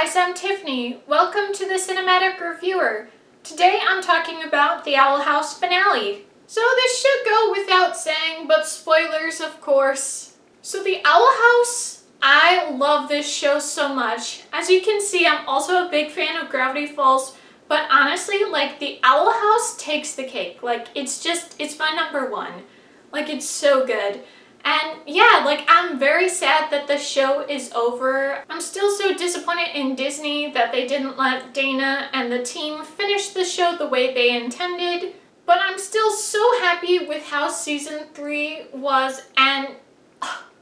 guys, I'm Tiffany. Welcome to the Cinematic Reviewer. Today I'm talking about the Owl House finale. So this should go without saying, but spoilers of course. So the Owl House, I love this show so much. As you can see, I'm also a big fan of Gravity Falls, but honestly, the Owl House takes the cake. It's my number one. It's so good. And yeah, I'm very sad that the show is over. I'm still so disappointed in Disney that they didn't let Dana and the team finish the show the way they intended. But I'm still so happy with how season 3 was, and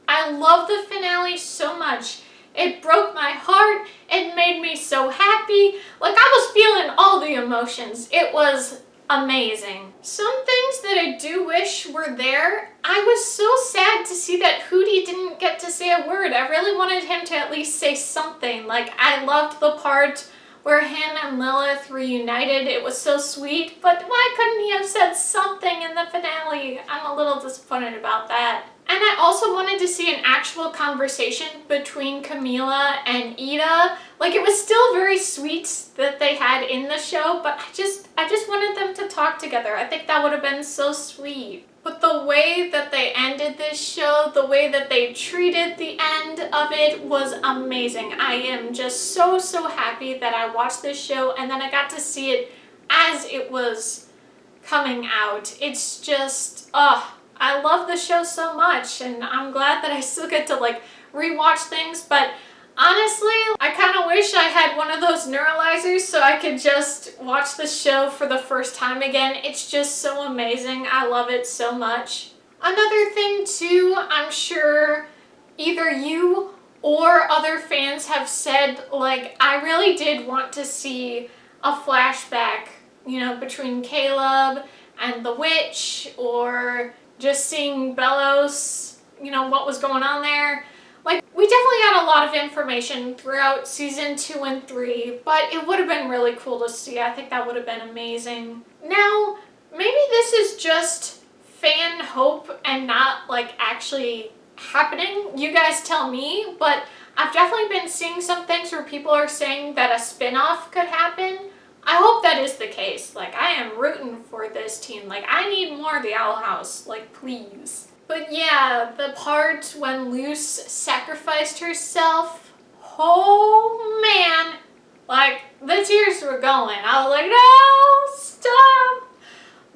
I love the finale so much. It broke my heart. It made me so happy. I was feeling all the emotions. It was amazing. Some things that I do wish were there. I was so sad to see that Hootie didn't get to say a word. I really wanted him to at least say something. I loved the part where him and Lilith reunited. It was so sweet, but why couldn't he have said something in the finale? I'm a little disappointed about that. And I also wanted to see an actual conversation between Camila and Ida. It was still very sweet that they had in the show, but I just wanted them to talk together. I think that would have been so sweet. But the way that they ended this show, the way that they treated the end of it was amazing. I am just so happy that I watched this show and then I got to see it as it was coming out. It's just, I love the show so much, and I'm glad that I still get to rewatch things, but honestly, I kind of wish I had one of those neuralizers so I could just watch the show for the first time again. It's just so amazing. I love it so much. Another thing too, I'm sure either you or other fans have said, I really did want to see a flashback, between Caleb and the witch, or just seeing Belos, what was going on there. We definitely got a lot of information throughout season 2 and 3, but it would have been really cool to see. I think that would have been amazing. Now, maybe this is just fan hope and not actually happening. You guys tell me, but I've definitely been seeing some things where people are saying that a spin-off could happen. I hope that is the case. I am rooting for this team. I need more of the Owl House. Please. But yeah, the part when Luce sacrificed herself, oh man, the tears were going. I was no, stop.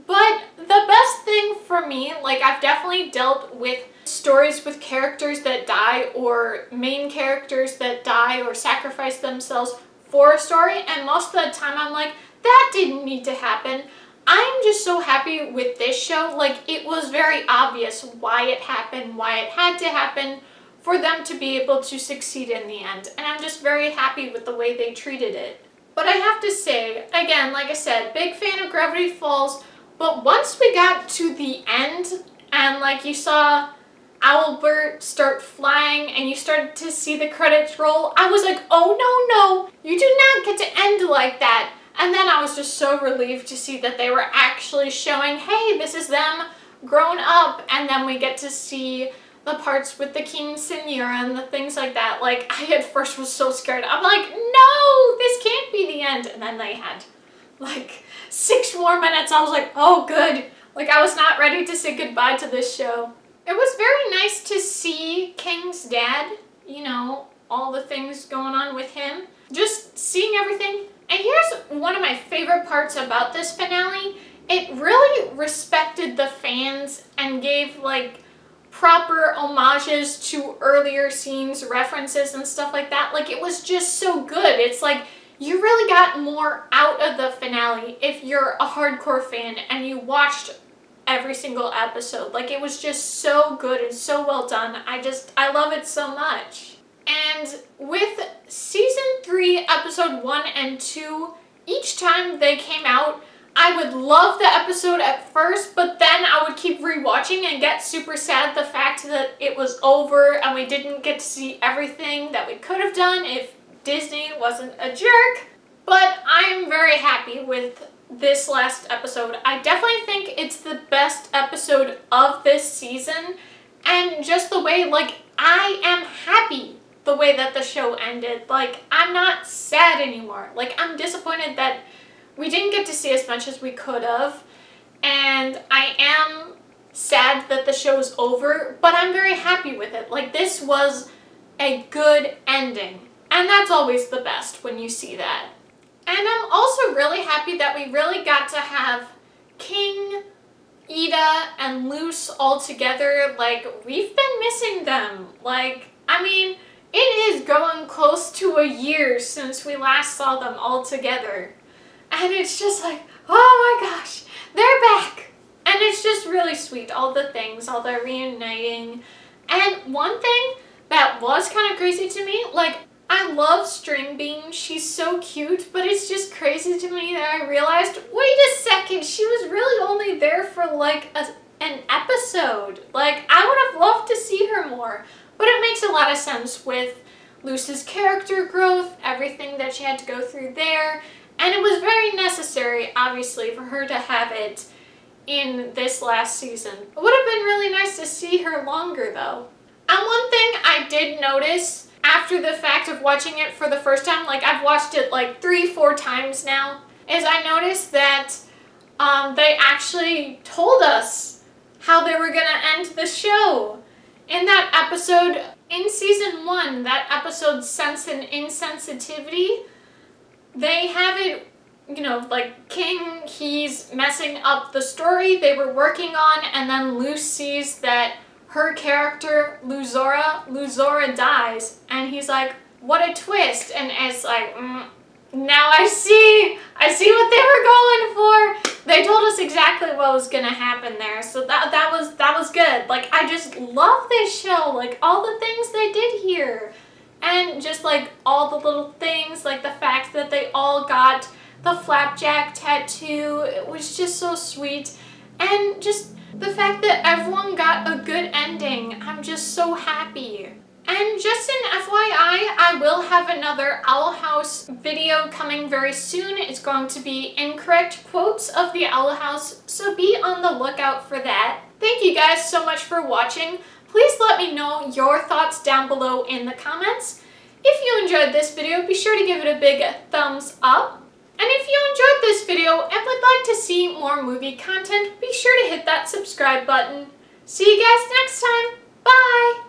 But the best thing for me, I've definitely dealt with stories with characters that die, or main characters that die or sacrifice themselves for a story, and most of the time I'm that didn't need to happen. I'm just so happy with this show. It was very obvious why it happened, why it had to happen for them to be able to succeed in the end. And I'm just very happy with the way they treated it. But I have to say, again, like I said, big fan of Gravity Falls, but once we got to the end and you saw Owlbert start flying and you started to see the credits roll, I was oh no, you do not get to end like that. And then I was just so relieved to see that they were actually showing, hey, this is them grown up, and then we get to see the parts with the King Senora and the things like that. I at first was so scared. I'm no, this can't be the end. And then they had 6 more minutes. I was oh good. I was not ready to say goodbye to this show. It was very nice to see King's dad, all the things going on with him. Just seeing everything. And here's one of my favorite parts about this finale. It really respected the fans and gave proper homages to earlier scenes, references and stuff like that. It was just so good. It's you really got more out of the finale if you're a hardcore fan and you watched every single episode. It was just so good and so well done. I love it so much. And with season 3, episode 1 and 2, each time they came out, I would love the episode at first, but then I would keep rewatching and get super sad the fact that it was over and we didn't get to see everything that we could have done if Disney wasn't a jerk. But I'm very happy with this last episode. I definitely think it's the best episode of this season, and just the way, I am happy the way that the show ended. Like, I'm not sad anymore. Like, I'm disappointed that we didn't get to see as much as we could have, and I am sad that the show's over, but I'm very happy with it. Like, this was a good ending, and that's always the best when you see that. And I'm also really happy that we really got to have King, Ida, and Luce all together. Like, we've been missing them. Like, I mean, it is going close to a year since we last saw them all together. And it's just like, oh my gosh, they're back. And it's just really sweet, all the things, all the reuniting. And one thing that was kind of crazy to me, like, I love String Bean, she's so cute, but it's just crazy to me that I realized, wait a second, she was really only there for like an episode. Like, I would have loved to see her more, but it makes a lot of sense with Luce's character growth, everything that she had to go through there, and it was very necessary, obviously, for her to have it in this last season. It would have been really nice to see her longer, though. And one thing I did notice after the fact of watching it for the first time, like I've watched it like 3-4 times now, is I noticed that they actually told us how they were going to end the show. In that episode, in season 1, that episode Sense and Insensitivity, they have it, you know, like King, he's messing up the story they were working on, and then Luce sees that her character, Luzora dies, and he's like, what a twist, and it's like, now I see what they were going for. They told us exactly what was gonna happen there, so that was good. Like, I just love this show, like all the things they did here, and just like all the little things, like the fact that they all got the flapjack tattoo, it was just so sweet, and just the fact that everyone got a good ending, I'm just so happy. And just an FYI, I will have another Owl House video coming very soon. It's going to be incorrect quotes of the Owl House, so be on the lookout for that. Thank you guys so much for watching. Please let me know your thoughts down below in the comments. If you enjoyed this video, be sure to give it a big thumbs up. And if you enjoyed this video and would like to see more movie content, be sure to hit that subscribe button. See you guys next time. Bye!